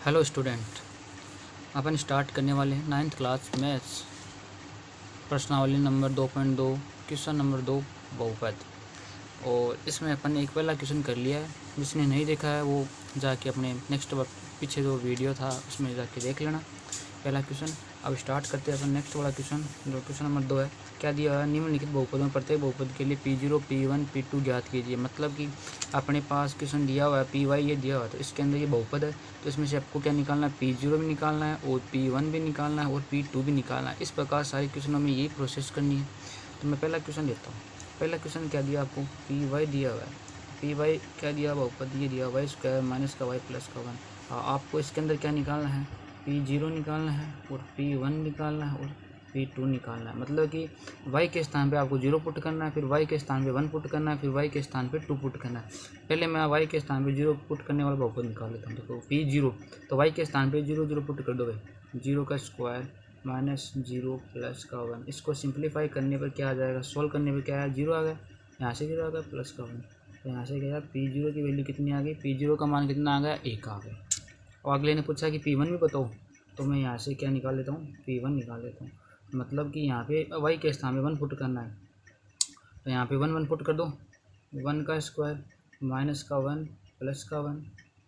Hello student, अपन start करने वाले हैं 9th क्लास मैथ्स प्रश्नावली नंबर 2.2 क्वेश्चन नंबर 2 बहुपद। और इसमें अपन ने एक पहला क्वेश्चन कर लिया है। जिसने नहीं देखा है वो जाके अपने नेक्स्ट पीछे जो वीडियो था उसमें जाके देख लेना पहला क्वेश्चन। अब स्टार्ट करते हैं अपन नेक्स्ट वाला क्वेश्चन जो क्वेश्चन नंबर 2 है। क्या दिया है? निम्नलिखित बहुपदों में प्रत्येक बहुपद के लिए P0 P1 P2 ज्ञात कीजिए। मतलब कि अपने पास क्वेश्चन दिया हुआ है Py ये दिया हुआ है, तो इसके अंदर ये बहुपद है, तो इसमें से आपको क्या निकालना है? P0 भी निकालना है और P1 भी निकालना है और P2 भी निकालना है। इस प्रकार सारे क्वेश्चनों में यही प्रोसेस करनी है। तो मैं पहला क्वेश्चन देता हूँ। पहला क्वेश्चन क्या दिया आपको? Py दिया हुआ है। Py क्या दिया? बहुपद ये दिया y स्क्वायर माइनस का y प्लस का 1। आपको इसके अंदर क्या निकालना है? P0 निकालना है और P1 निकालना है और P2 निकालना है। मतलब कि y के स्थान पे आपको 0 पुट करना है, फिर y के स्थान पे 1 पुट करना है, फिर y के स्थान पे 2 पुट करना है। पहले मैं y के स्थान पे 0 पुट करने वाला बहुपद निकाल लेता हूँ। देखो P0, तो y के स्थान पे 0 0 पुट कर दो भाई। 0 का स्क्वायर माइनस 0 प्लस का 1। इसको सिंप्लीफाई करने पर क्या आ जाएगा? सोल्व करने पर क्या आया? 0 आ गया। यहाँ से 0 आ गया प्लस का 1, तो यहाँ से क्या? P0 की वैल्यू कितनी आ गई? P0 का मान कितना आ गया? 1 आ गया। और अगले ने पूछा कि P1 भी बताओ, तो मैं यहाँ से क्या निकाल लेता हूँ? P1 निकाल लेता हूँ। मतलब कि यहाँ पे y के स्थान पे 1 पुट करना है, तो यहाँ पे 1 1 पुट कर दो। 1 का स्क्वायर माइनस का 1 प्लस का 1।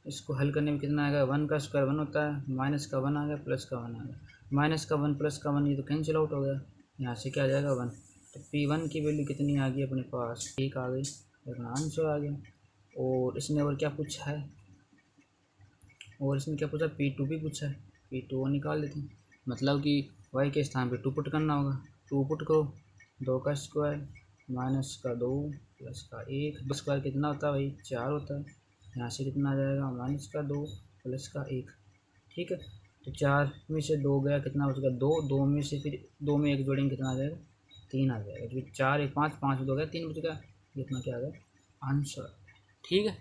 इसको हल करने में कितना आएगा? 1 का स्क्वायर 1 होता है, माइनस का 1 आ गया प्लस का 1 आ गया। माइनस का 1 प्लस का 1 ये तो कैंसिल आउट हो गया। यहाँ से क्या आ जाएगा? 1। तो P1 की वैल्यू कितनी आ गई अपने पास? 1 आ गई। अपना आंसर आ गया। और इसने और क्या पूछा है? और इसमें क्या पूछा? P2 भी पूछा है। P2 निकाल देते हैं। मतलब कि y के स्थान पे 2 पुट करना होगा। 2 पुट करो। 2 का स्क्वायर माइनस का 2 प्लस का 1। 2 स्क्वायर कितना होता है भाई? 4 होता है। यहाँ से कितना आ जाएगा? माइनस का 2 प्लस का 1। ठीक है, तो 4 में से 2 गया, कितना बचेगा? 2। 2 में से फिर 2 में 1 जोड़ेंगे, कितना आ जाएगा? 3 आ जाएगा। फिर 4 1 5, 5 2 गया, 3 बच गया। इतना क्या आ गया? आंसर। ठीक है,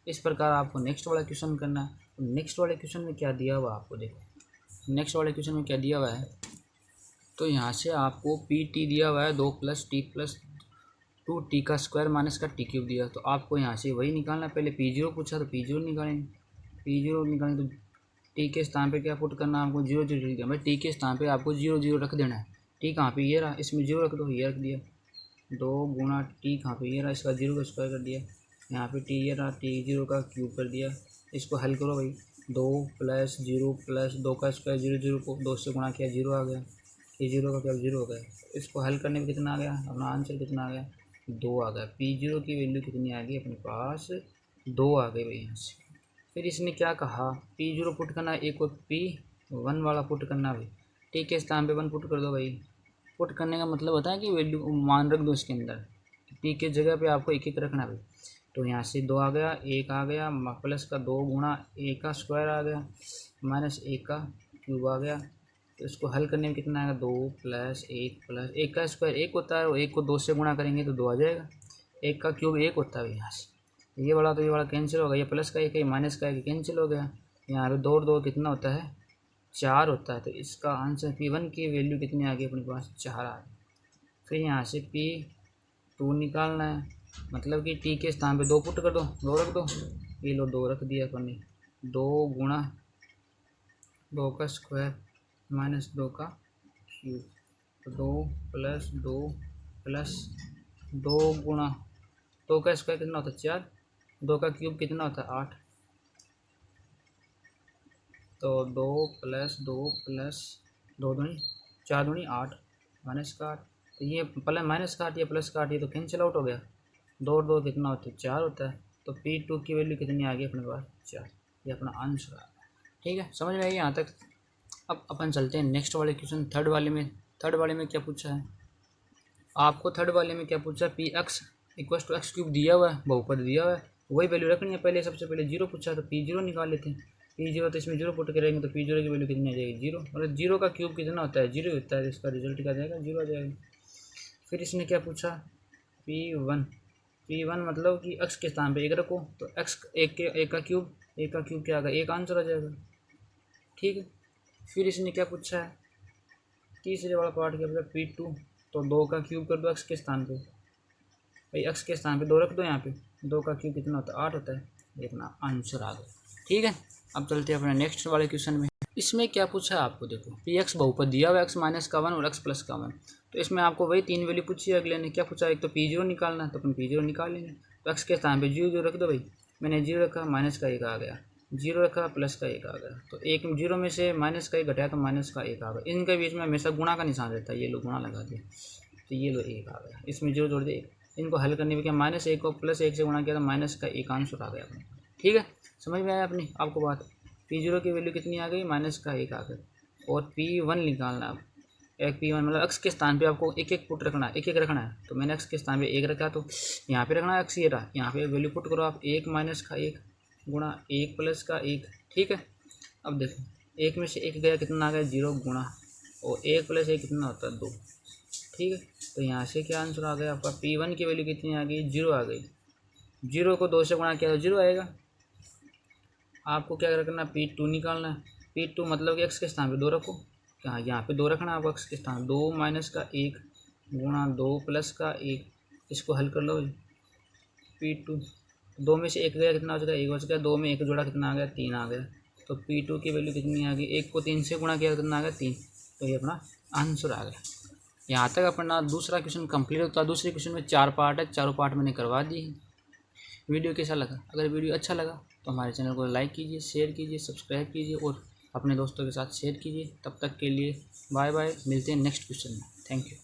इस प्रकार आपको नेक्स्ट वाला क्वेश्चन करना है। नेक्स्ट वाले क्वेश्चन में क्या दिया हुआ आपको? देखो नेक्स्ट वाले क्वेश्चन में क्या दिया हुआ है। तो यहाँ से आपको P t दिया हुआ है 2 + t + 2 t का स्क्वायर माइनस का t क्यूब दिया। तो आपको यहाँ से वही निकालना है। पहले P0 पूछा तो P0 निकालेंगे। P0 निकालेंगे तो t के स्थान पे क्या पुट करना है आपको? 0 0 लिख दिया। भाई t के स्थान पे आपको 0 0 रख देना है। t कहाँ पे? ये रहा, इसमें 0 रख दो, ये रख दिया। 2 गुणा t कहाँ पे? ये रहा, इसका 0 का स्क्वायर कर दिया। यहाँ पे t ये रहा, t0 का क्यूब कर दिया। इसको हल करो भाई। 2 + 0 + 2 का स्क्वायर 0 0 को 2 से गुणा किया, 0 आ गया। ये 0 का क्या? 0 हो गया। इसको हल करने में कितना आ गया? अपना आंसर कितना आ गया? 2 आ गया। P0 की वैल्यू कितनी आ गई अपने पास? 2 आ गई भाई यहाँ से। फिर इसने क्या कहा? P0 पुट करना है, एक और P1 वाला पुट करना है भाई। टी के स्थान पे 1 पुट कर दो भाई। पुट करने का मतलब होता है कि वैल्यू मान रख दो इसके अंदर। टी के जगह पे आपको एक एक रखना है भाई। तो यहाँ से 2 आ गया, 1 आ गया, प्लस का 2 गुणा 1 का स्क्वायर आ गया, माइनस 1 का क्यूब आ गया। तो इसको हल करने में कितना आएगा? 2 + 1 + 1 का स्क्वायर 1 होता है, और 1 को 2 से गुणा करेंगे तो 2 आ जाएगा। 1 का क्यूब 1 होता है यहाँ से। ये वाला तो ये वाला कैंसिल हो गया, ये प्लस का 1 है, माइनस का 1 कैंसिल हो गया। यहाँ पे 2 और 2 कितना होता है? 4 होता है। तो इसका आंसर P1 की वैल्यू कितनी आ गई अपने पास? 4 आ गई। फिर यहाँ से P2 निकालना है। मतलब कि t के स्थान पे 2 पुट कर दो, 2 रख दो। ये लो 2 रख दिया अपन ने। 2 गुणा 2 का स्क्वायर माइनस 2 का क्यूब। तो 2 + 2 + 2 गुणा 2 का स्क्वायर कितना होता है? 4। 2 का क्यूब कितना होता है? 8। तो 2 + 2 + 2 दूनी 4 दूनी 8 माइनस का 8। तो ये प्लस माइनस का 8, ये प्लस का 8, ये तो कैंसिल आउट हो गया। 2 और 2 कितना होता है? 4 होता है। तो P2 की वैल्यू कितनी आ गई अपने पास? 4। ये अपना आंसर आ गया। ठीक है, समझ में आई यहाँ तक? अब अपन चलते हैं नेक्स्ट वाले क्वेश्चन, थर्ड वाले में। थर्ड वाले में क्या पूछा है आपको? थर्ड वाले में क्या पूछा? Px = x³ दिया हुआ है, बहुपद दिया हुआ है, वही वैल्यू रखनी है। पहले सबसे पहले 0 पूछा, तो P0 निकाल लेते हैं। P0 तो इसमें 0 पुट करेंगे, तो P0 की वैल्यू कितनी आ जाएगी? 0। मतलब 0 का क्यूब कितना होता है? 0 होता है। तो इसका रिजल्ट क्या आ जाएगा? 0 आ जाएगा। फिर इसने क्या पूछा? P1। P1 मतलब कि x के स्थान पे 1 रखो, तो x 1 का क्यूब, 1 का क्यूब क्या आ गया? 1 आंसर आ जाएगा। ठीक है, फिर इसने क्या पूछा है? तीसरे वाला पार्ट क्या पूछा? P2। तो 2 का क्यूब कर दो x के स्थान पे भाई। x के स्थान पे 2 रख दो। यहाँ पे 2 का क्यूब कितना होता है? 8 होता है। ये अपना आंसर आ गया। ठीक है, अब चलते हैं अपने नेक्स्ट वाले क्वेश्चन में। इसमें क्या पूछा है आपको, देखो पी एक्स बहुपद दिया हुआ x माइनस का 1 और x प्लस का 1। तो इसमें आपको वही 3 वैल्यू पूछी है। अगले ने क्या पूछा, एक तो P0 निकालना है, तो अपन P0 निकाल लेंगे। तो x के स्थान पे 0 रख दो भाई। मैंने 0 रखा, माइनस का 1 आ गया, 0 रखा, प्लस का 1 आ गया। तो एक 0 में से माइनस का 1 घटाया तो माइनस का 1 आ गया। इनके बीच में हमेशा गुणा का निशान रहता है, ये लो गुणा लगा दिया, तो ये लो 1 आ गया। इसमें 0 जोड़ दे, इनको हल करने में क्या, -1 को +1 से गुणा किया तो माइनस का 1 आंसर आ गया अपने। ठीक है, समझ में आया अपनी आपको बात। P0 की वैल्यू कितनी आ गई, -1 आ गई। और P1 निकालना है। एक P1 मतलब x के स्थान पे आपको एक एक पुट रखना है, एक एक रखना है। तो मैंने x के स्थान पे 1 रखा, तो यहाँ पे रखना है x, ये रहा। यहाँ पे वैल्यू पुट करो आप, 1 माइनस का 1 गुणा 1 प्लस का 1। ठीक है, अब देखो 1 में से 1 गया, कितना आ गया 0 गुणा, और 1 प्लस 1 कितना होता है 2। ठीक है, तो यहाँ से क्या आंसर आ गया आपका, P1 की वैल्यू कितनी आ गई, 0 आ गई। 0 को 2 से गुणा किया तो 0 आएगा। आपको क्या रखना, P2 निकालना है। P2 मतलब कि x के स्थान पे 2 रखो, कहाँ यहाँ पे 2 रखना है आपको x के स्थान, 2 माइनस का 1 गुणा 2 प्लस का 1। इसको हल कर लो। P2 2 में से 1 गया, कितना हो जाएगा 1 बच गया, 2 में 1 जोड़ा कितना आ गया 3 आ गया। तो P2 की वैल्यू कितनी आ गई, 1 को 3 से गुणा किया कितना आ गया 3। तो ये अपना आंसर आ गया। यहाँ तक अपना दूसरा क्वेश्चन कंप्लीट होता है। दूसरे क्वेश्चन में 4 पार्ट है, चारों पार्ट मैंने करवा दिए हैं। वीडियो कैसा लगा, अगर वीडियो अच्छा लगा तो हमारे चैनल को लाइक कीजिए, शेयर कीजिए, सब्सक्राइब कीजिए और अपने दोस्तों के साथ शेयर कीजिए। तब तक के लिए बाय बाय, मिलते हैं नेक्स्ट क्वेश्चन में। Thank you.